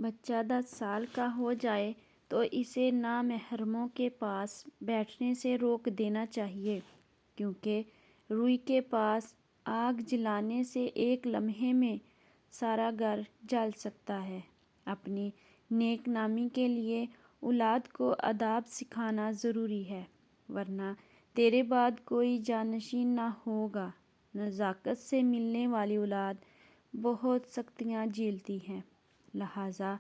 بچہ 10 سال کا ہو جائے تو اسے نامحرموں کے پاس بیٹھنے سے روک دینا چاہیے، کیونکہ روئی کے پاس آگ جلانے سے ایک لمحے میں سارا گھر جل سکتا ہے۔ اپنی نیک نامی کے لیے اولاد کو آداب سکھانا ضروری ہے، ورنہ تیرے بعد کوئی جانشین نہ ہوگا۔ نزاکت سے ملنے والی اولاد بہت سختیاں جھیلتی ہے، لہٰذا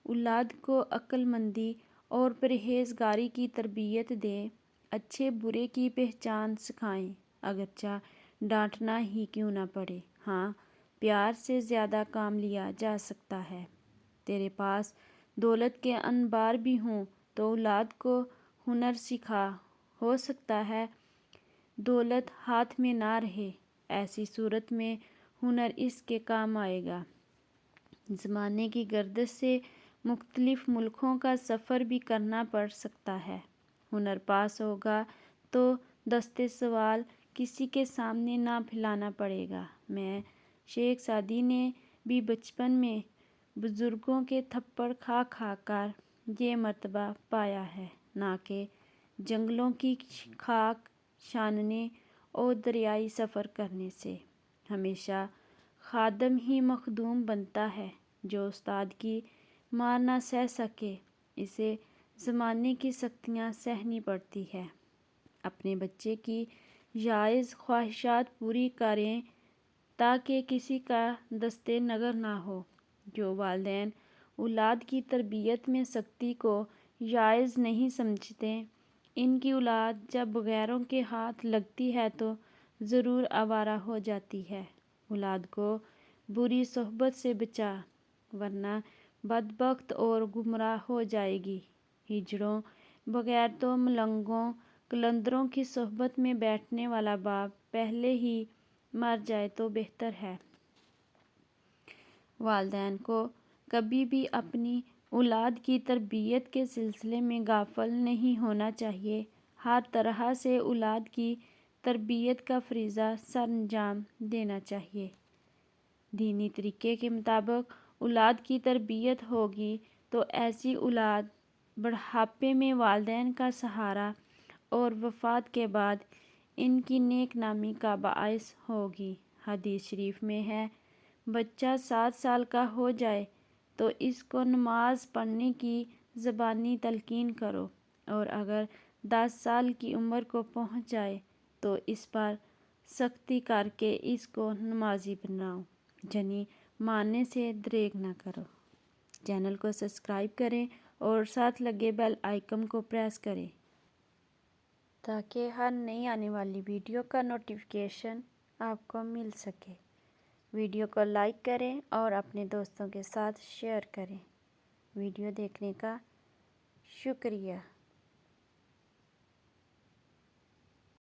اولاد کو عقل مندی اور پرہیزگاری کی تربیت دیں، اچھے برے کی پہچان سکھائیں، اگرچہ ڈانٹنا ہی کیوں نہ پڑے۔ ہاں، پیار سے زیادہ کام لیا جا سکتا ہے۔ تیرے پاس دولت کے انبار بھی ہوں تو اولاد کو ہنر سکھا، ہو سکتا ہے دولت ہاتھ میں نہ رہے، ایسی صورت میں ہنر اس کے کام آئے گا۔ زمانے کی گردش سے مختلف ملکوں کا سفر بھی کرنا پڑ سکتا ہے۔ ہنر پاس ہوگا تو دست سوال کسی کے سامنے نہ پھیلانا پڑے گا۔ میں شیخ سعدی نے بھی بچپن میں بزرگوں کے تھپڑ کھا کھا کر یہ مرتبہ پایا ہے، نہ کہ جنگلوں کی خاک چھاننے اور دریائی سفر کرنے سے۔ ہمیشہ خادم ہی مخدوم بنتا ہے، جو استاد کی مار نہ سہ سکے، اسے زمانے کی سختیاں سہنی پڑتی ہیں۔ اپنے بچے کی جائز خواہشات پوری کریں تاکہ کسی کا دست نگر نہ ہو۔ جو والدین اولاد کی تربیت میں سختی کو جائز نہیں سمجھتے، ان کی اولاد جب غیروں کے ہاتھ لگتی ہے تو ضرور آوارہ ہو جاتی ہے۔ اولاد کو بری صحبت سے بچا، ورنہ بدبخت اور گمراہ ہو جائے گی۔ ہجڑوں، بغیرتوں، ملنگوں، قلندروں کی صحبت میں بیٹھنے والا باپ پہلے ہی مر جائے تو بہتر ہے۔ والدین کو کبھی بھی اپنی اولاد کی تربیت کے سلسلے میں غافل نہیں ہونا چاہیے۔ ہر طرح سے اولاد کی تربیت کا فریضہ سرانجام دینا چاہیے۔ دینی طریقے کے مطابق اولاد کی تربیت ہوگی تو ایسی اولاد بڑھاپے میں والدین کا سہارا اور وفات کے بعد ان کی نیک نامی کا باعث ہوگی۔ حدیث شریف میں ہے، بچہ 7 سال کا ہو جائے تو اس کو نماز پڑھنے کی زبانی تلقین کرو، اور اگر 10 سال کی عمر کو پہنچ جائے تو اس پر سختی کر کے اس کو نمازی بناؤ، یعنی ماننے سے دریغ نہ کرو۔ چینل کو سبسکرائب کریں اور ساتھ لگے بیل آئیکن کو پریس کریں تاکہ ہر نئی آنے والی ویڈیو کا نوٹیفیکیشن آپ کو مل سکے۔ ویڈیو کو لائک کریں اور اپنے دوستوں کے ساتھ شیئر کریں۔ ویڈیو دیکھنے کا شکریہ۔